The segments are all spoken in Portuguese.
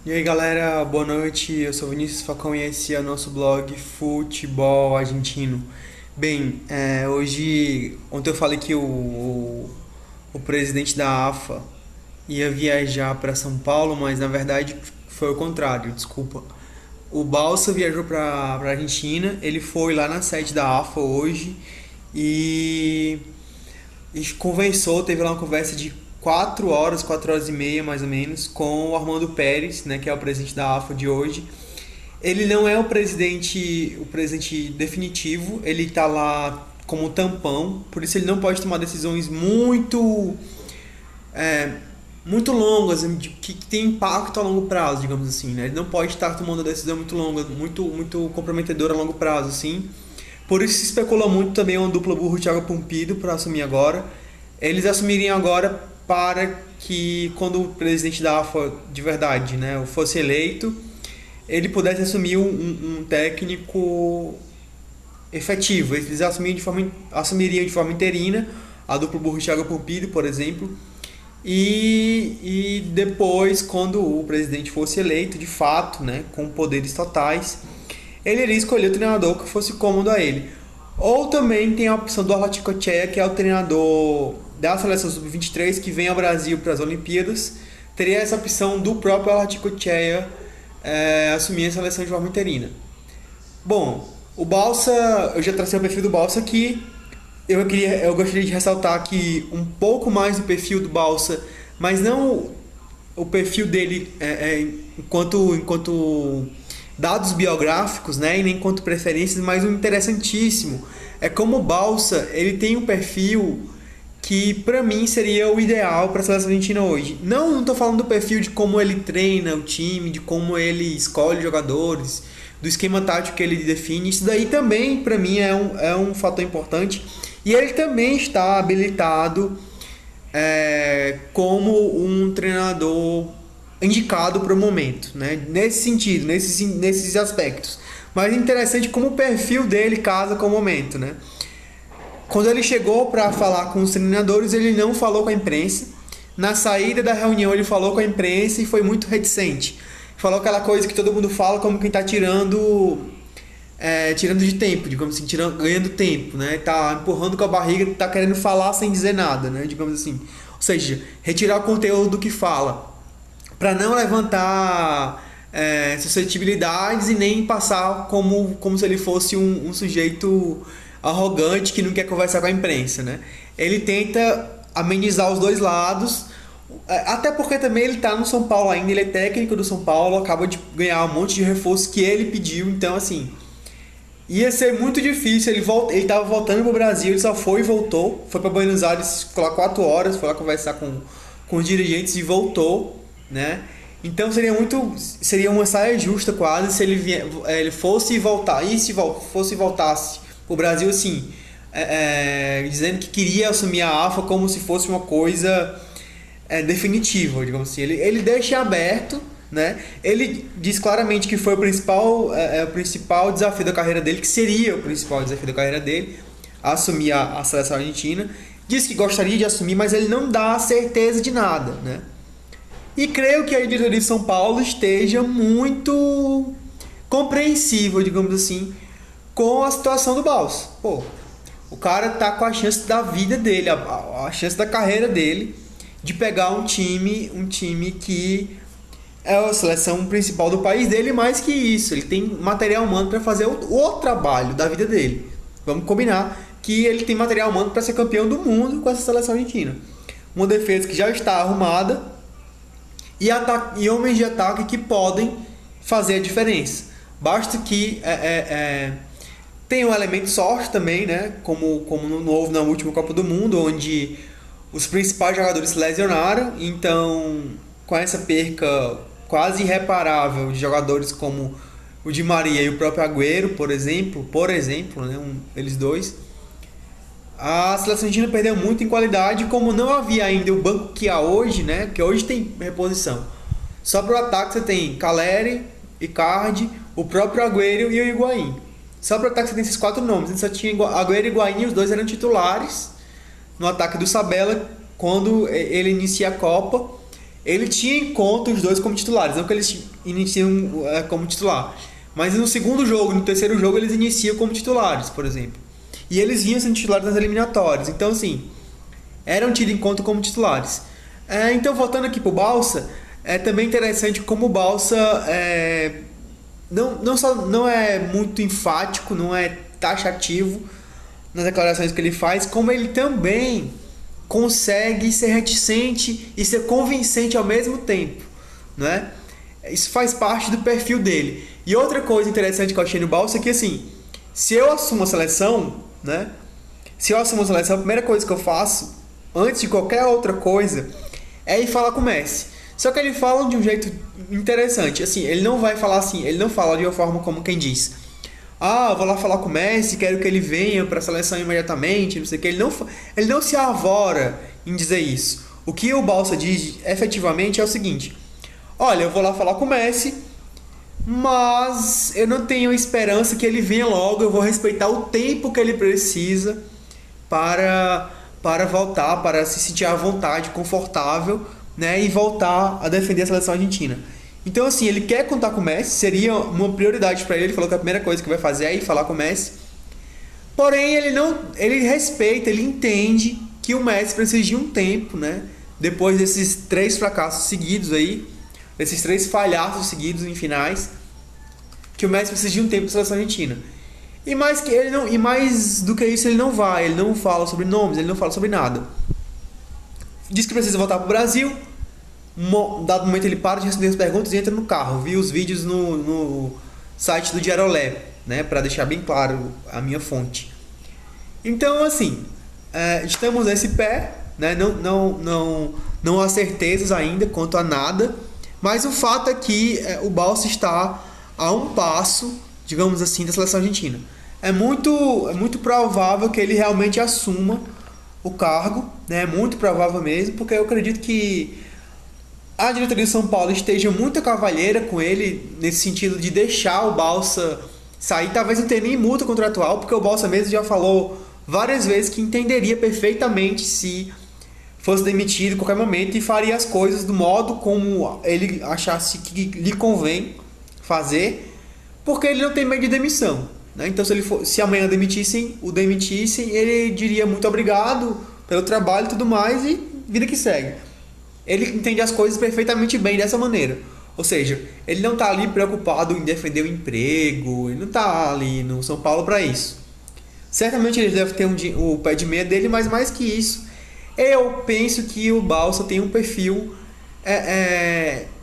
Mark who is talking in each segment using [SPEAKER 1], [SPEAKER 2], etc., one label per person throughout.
[SPEAKER 1] E aí galera, boa noite. Eu sou Vinícius Facão e esse é o nosso blog Futebol Argentino. Bem, ontem eu falei que o presidente da AFA ia viajar para São Paulo, mas na verdade foi o contrário, desculpa. O Balsa viajou para Argentina, ele foi lá na sede da AFA hoje e conversou, teve lá uma conversa de 4 horas, 4 horas e meia mais ou menos, com o Armando Pérez, né, que é o presidente da AFA de hoje. Ele não é o presidente definitivo, ele está lá como tampão, por isso ele não pode tomar decisões é, muito longas, que tem impacto a longo prazo, digamos assim, né? Ele não pode estar tomando uma decisão muito longa, muito comprometedora a longo prazo, assim. Por isso se especula muito também uma dupla burro Thiago Pumpido para assumir agora. Eles assumiriam agora para que quando o presidente da AFA de verdade, né, fosse eleito, ele pudesse assumir um técnico efetivo. Eles assumiriam de forma interina a dupla burro Thiago Pumpido, por exemplo, e depois, quando o presidente fosse eleito de fato, né, com poderes totais, ele iria escolher o treinador que fosse cômodo a ele. Ou também tem a opção do Arlaticochea, que é o treinador da seleção sub-23 que vem ao Brasil para as Olimpíadas. Teria essa opção do próprio Arlaticochea assumir a seleção de forma interina. Bom, o Balsa, eu já tracei o perfil do Balsa aqui. Eu gostaria de ressaltar aqui um pouco mais do perfil do Balsa, mas não o perfil dele enquanto dados biográficos, né, e nem enquanto preferências, mas o interessantíssimo é como o Balsa ele tem um perfil que para mim seria o ideal para a seleção argentina hoje. Não estou falando do perfil de como ele treina o time, de como ele escolhe jogadores, do esquema tático que ele define. Isso daí também para mim é um fator importante. E ele também está habilitado como um treinador indicado para o momento, né? Nesse sentido, nesses aspectos. Mas é interessante como o perfil dele casa com o momento, né? Quando ele chegou para falar com os treinadores, ele não falou com a imprensa. Na saída da reunião, ele falou com a imprensa e foi muito reticente. Falou aquela coisa que todo mundo fala como quem está tirando de tempo, digamos assim, ganhando tempo, né? Tá empurrando com a barriga, tá querendo falar sem dizer nada, né? Digamos assim. Ou seja, retirar o conteúdo do que fala, para não levantar suscetibilidades e nem passar como se ele fosse um sujeito arrogante que não quer conversar com a imprensa, né? Ele tenta amenizar os dois lados, até porque também ele tá no São Paulo ainda, ele é técnico do São Paulo, acaba de ganhar um monte de reforço que ele pediu, então assim, ia ser muito difícil. Ele tava voltando pro Brasil, ele só foi e voltou, foi para Buenos Aires, ficou lá 4 horas, foi lá conversar com os dirigentes e voltou, né? Então seria uma saia justa quase se ele fosse e voltar, e se fosse e voltasse o Brasil assim, dizendo que queria assumir a AFA como se fosse uma coisa definitiva, digamos assim. Ele deixa aberto, né? Ele diz claramente que foi o principal desafio da carreira dele, que seria o principal desafio da carreira dele, assumir a seleção argentina. Diz que gostaria de assumir, mas ele não dá certeza de nada, né? E creio que a diretoria de São Paulo esteja muito compreensível, digamos assim, com a situação do Balsa. Pô, o cara tá com a chance da vida dele, a chance da carreira dele de pegar um time que é a seleção principal do país dele, mais que isso, ele tem material humano para fazer o trabalho da vida dele. Vamos combinar que ele tem material humano para ser campeão do mundo com essa seleção argentina. Uma defesa que já está arrumada e homens de ataque que podem fazer a diferença. Basta que tem um elemento sorte também, né? Como não houve na última Copa do Mundo, onde os principais jogadores se lesionaram. Então, com essa perca quase irreparável de jogadores como o Di Maria e o próprio Agüero, por exemplo, né? Eles dois, a seleção argentina perdeu muito em qualidade, como não havia ainda o banco que há hoje, né? Que hoje tem reposição. Só para o ataque você tem Caleri, Icardi, o próprio Agüero e o Higuaín. Só para o ataque você tem esses 4 nomes. Você só tinha Agüero e Higuaín, os dois eram titulares no ataque do Sabella quando ele inicia a Copa. ele tinha em conta os dois como titulares, não que eles iniciam como titular. Mas no segundo jogo, no terceiro jogo, eles iniciam como titulares, por exemplo. E eles vinham sendo titulares nas eliminatórias. Então, assim, eram tidos em conta como titulares. Então, voltando aqui pro Balsa, é também interessante como o Balsa não é muito enfático, não é taxativo nas declarações que ele faz, como ele também consegue ser reticente e ser convincente ao mesmo tempo, né? Isso faz parte do perfil dele. E outra coisa interessante que eu achei no Balsa é que, assim, se eu assumo a seleção, né? Se eu assumo a seleção, a primeira coisa que eu faço, antes de qualquer outra coisa, é ir falar com o Messi. Só que ele fala de um jeito interessante. Assim, ele não vai falar assim, ele não fala de uma forma como quem diz: eu vou lá falar com o Messi, quero que ele venha para a seleção imediatamente, não sei o que. Ele não se arvora em dizer isso. O que o Balsa diz efetivamente é o seguinte: olha, eu vou lá falar com o Messi, mas eu não tenho esperança que ele venha logo, eu vou respeitar o tempo que ele precisa para voltar, para se sentir à vontade, confortável, né, e voltar a defender a seleção argentina. Então, assim, ele quer contar com o Messi, seria uma prioridade para ele. Ele falou que a primeira coisa que vai fazer é ir falar com o Messi. Porém, ele respeita, ele entende que o Messi precisa de um tempo, né? Depois desses 3 fracassos seguidos aí, desses 3 falhaços seguidos em finais, que o Messi precisa de um tempo para a seleção argentina. E mais do que isso, ele não fala sobre nomes, ele não fala sobre nada. Diz que precisa voltar para o Brasil. Dado momento ele para de responder as perguntas e entra no carro. Vi os vídeos no site do Diário Olé, né, para deixar bem claro a minha fonte. Então, assim, estamos nesse pé, né, não há certezas ainda quanto a nada, mas o fato é que o Balsa está a um passo, digamos assim, da seleção argentina. É muito provável que ele realmente assuma o cargo, né, muito provável mesmo, porque eu acredito que a diretoria de São Paulo esteja muito cavalheira com ele, nesse sentido de deixar o Balsa sair. Talvez não tenha nem multa contratual, porque o Balsa mesmo já falou várias vezes que entenderia perfeitamente se fosse demitido em qualquer momento e faria as coisas do modo como ele achasse que lhe convém fazer, porque ele não tem medo de demissão, né? Então, se amanhã o demitissem, ele diria muito obrigado pelo trabalho e tudo mais, e vida que segue. Ele entende as coisas perfeitamente bem dessa maneira. Ou seja, ele não está ali preocupado em defender o emprego, ele não está ali no São Paulo para isso. Certamente ele deve ter o pé de meia dele, mas mais que isso, eu penso que o Balsa tem um perfil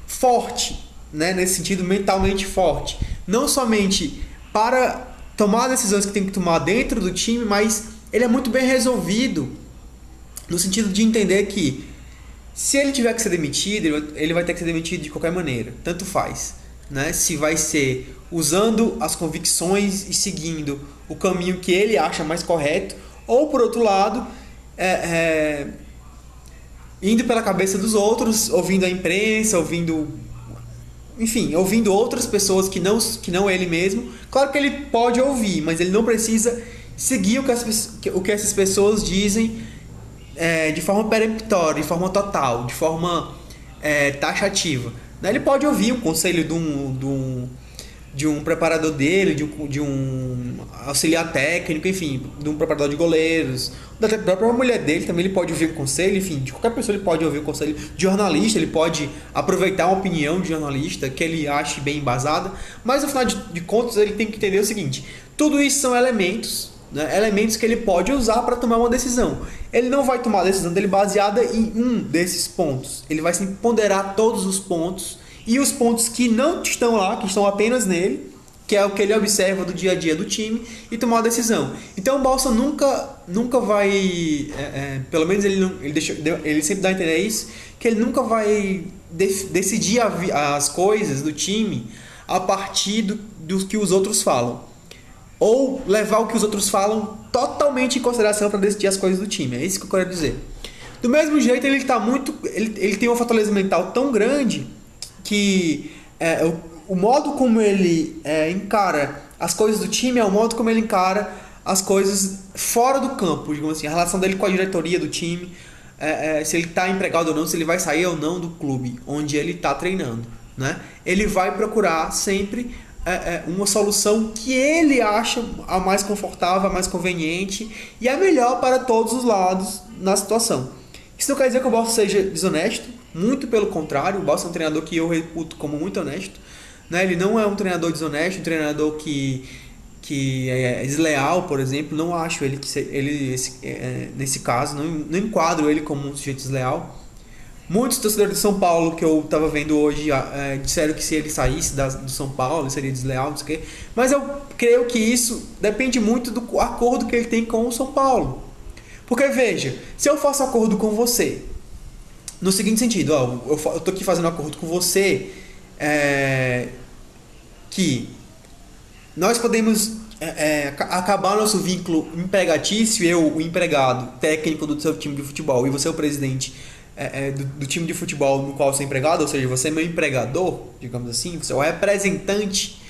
[SPEAKER 1] forte, né? Nesse sentido, mentalmente forte. Não somente para tomar decisões que tem que tomar dentro do time, mas ele é muito bem resolvido, no sentido de entender que se ele tiver que ser demitido, ele vai ter que ser demitido de qualquer maneira. Tanto faz, né? Se vai ser usando as convicções e seguindo o caminho que ele acha mais correto, ou por outro lado, indo pela cabeça dos outros, ouvindo a imprensa, ouvindo outras pessoas que não ele mesmo. Claro que ele pode ouvir, mas ele não precisa seguir o que essas pessoas dizem de forma peremptória, de forma total, de forma taxativa. Ele pode ouvir o conselho de um preparador dele, de um auxiliar técnico, enfim, de um preparador de goleiros, da própria mulher dele também ele pode ouvir o conselho, enfim, de qualquer pessoa ele pode ouvir o conselho, de jornalista, ele pode aproveitar uma opinião de jornalista que ele ache bem embasada, mas no final de contas ele tem que entender o seguinte: tudo isso são elementos, né, elementos que ele pode usar para tomar uma decisão. Ele não vai tomar a decisão dele baseada em um desses pontos, ele vai sempre ponderar todos os pontos e os pontos que não estão lá, que estão apenas nele, que é o que ele observa do dia a dia do time, e tomar uma decisão. Então o Balsa nunca vai, pelo menos ele sempre dá a entender isso, que ele nunca vai decidir as coisas do time a partir do que os outros falam, ou levar o que os outros falam totalmente em consideração para decidir as coisas do time. É isso que eu quero dizer. Do mesmo jeito, ele tem uma fortaleza mental tão grande que o modo como ele encara as coisas do time é o modo como ele encara as coisas fora do campo, digamos assim, a relação dele com a diretoria do time, se ele está empregado ou não, se ele vai sair ou não do clube onde ele está treinando, né? Ele vai procurar sempre uma solução que ele acha a mais confortável, a mais conveniente e a melhor para todos os lados na situação. Isso não quer dizer que o Balsa seja desonesto, muito pelo contrário, o Balsa é um treinador que eu reputo como muito honesto, né? Ele não é um treinador desonesto, um treinador que é desleal, por exemplo. Não acho ele nesse caso, não enquadro ele como um sujeito desleal. Muitos torcedores de São Paulo que eu estava vendo hoje disseram que se ele saísse do São Paulo ele seria desleal, não sei o quê. Mas eu creio que isso depende muito do acordo que ele tem com o São Paulo. Porque veja, se eu faço acordo com você, no seguinte sentido, eu estou aqui fazendo acordo com você, que nós podemos acabar nosso vínculo empregatício, eu, o empregado técnico do seu time de futebol, e você, o presidente do time de futebol no qual eu sou empregado, ou seja, você é meu empregador, digamos assim, você é o representante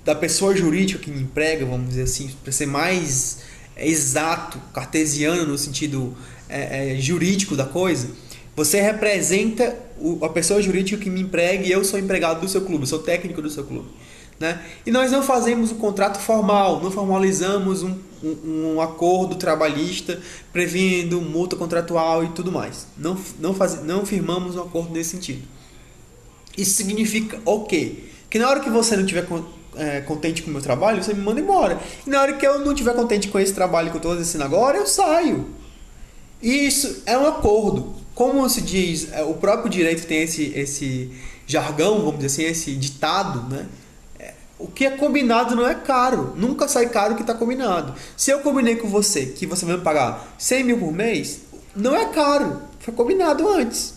[SPEAKER 1] da pessoa jurídica que me emprega, vamos dizer assim, para ser mais exato, cartesiano no sentido jurídico da coisa. Você representa a pessoa jurídica que me emprega e eu sou empregado do seu clube, sou técnico do seu clube, né? E nós não fazemos um contrato formal, não formalizamos um acordo trabalhista prevendo multa contratual e tudo mais. Não firmamos um acordo nesse sentido. Isso significa o quê? Que na hora que você não estiver contente com o meu trabalho, você me manda embora. E na hora que eu não estiver contente com esse trabalho que eu estou exercendo agora, eu saio. E isso é um acordo. Como se diz, o próprio direito tem esse jargão, vamos dizer assim, esse ditado, né? O que é combinado não é caro. Nunca sai caro o que está combinado. Se eu combinei com você que você vai me pagar 100 mil por mês, não é caro. Foi combinado antes.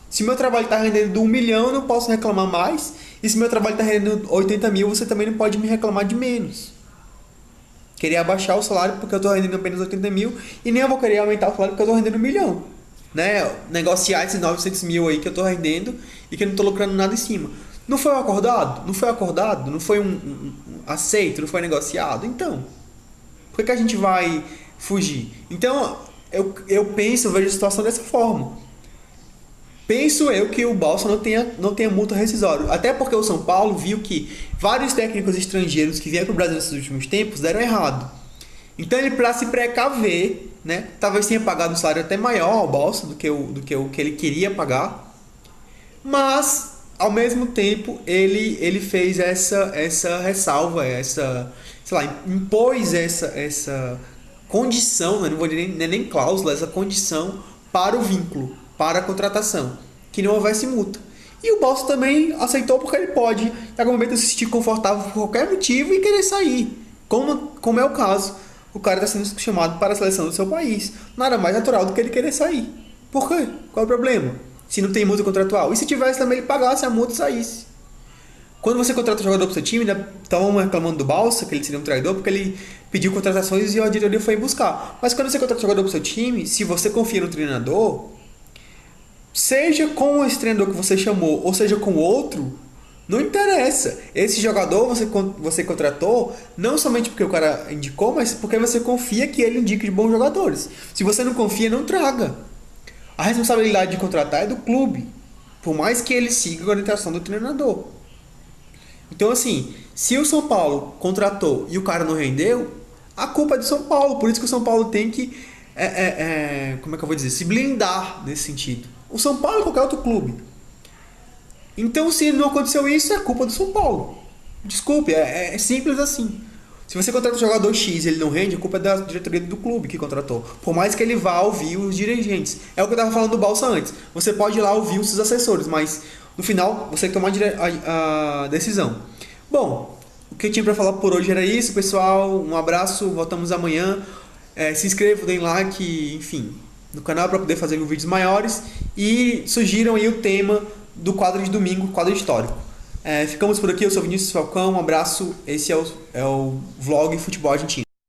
[SPEAKER 1] Se meu trabalho está rendendo 1 milhão, eu não posso reclamar mais. E se meu trabalho está rendendo 80 mil, você também não pode me reclamar de menos. Querer abaixar o salário porque eu estou rendendo apenas 80 mil e nem eu vou querer aumentar o salário porque eu estou rendendo 1 milhão. Né? Negociar esses 900 mil aí que eu estou rendendo e que eu não estou lucrando nada em cima. Não foi acordado? Não foi acordado? Não foi um aceito? Não foi negociado? Então, por que a gente vai fugir? Então, eu vejo a situação dessa forma. Penso eu que o Balsa não tenha multa rescisória. Até porque o São Paulo viu que vários técnicos estrangeiros que vieram para o Brasil nesses últimos tempos deram errado. Então, ele, para se precaver, né, talvez tenha pagado um salário até maior ao Balsa do que ele queria pagar. Mas ao mesmo tempo, ele fez essa ressalva, impôs essa condição, né? Não vou dizer nem cláusula, essa condição para o vínculo, para a contratação, que não houvesse multa. E o Balsa também aceitou porque ele pode, em algum momento, se sentir confortável por qualquer motivo e querer sair. Como é o caso, o cara está sendo chamado para a seleção do seu país. Nada mais natural do que ele querer sair. Por quê? Qual é o problema? Se não tem multa contratual. E se tivesse também, ele pagasse a multa e saísse. Quando você contrata um jogador para o seu time, estavam reclamando do Balsa, que ele seria um traidor, porque ele pediu contratações e a diretoria foi buscar. Mas quando você contrata um jogador para o seu time, se você confia no treinador, seja com esse treinador que você chamou, ou seja com outro, não interessa. Esse jogador você contratou não somente porque o cara indicou, mas porque você confia que ele indique de bons jogadores. Se você não confia, não traga. A responsabilidade de contratar é do clube, por mais que ele siga a orientação do treinador. Então, assim, se o São Paulo contratou e o cara não rendeu, a culpa é do São Paulo. Por isso que o São Paulo tem que, como é que eu vou dizer, se blindar nesse sentido. O São Paulo e qualquer outro clube. Então, se não aconteceu isso, é culpa do São Paulo. Desculpe, é simples assim. Se você contrata um jogador X e ele não rende, a culpa é da diretoria do clube que contratou. Por mais que ele vá ouvir os dirigentes. É o que eu estava falando do Balsa antes. Você pode ir lá ouvir os seus assessores, mas no final você tem que tomar a decisão. Bom, o que eu tinha para falar por hoje era isso, pessoal. Um abraço, voltamos amanhã. Se inscrevam, deem like, enfim, no canal para poder fazer vídeos maiores. E sugiram aí o tema do quadro de domingo, quadro histórico. Ficamos por aqui, eu sou Vinícius Falcão, um abraço, esse é o vlog Futebol Argentino.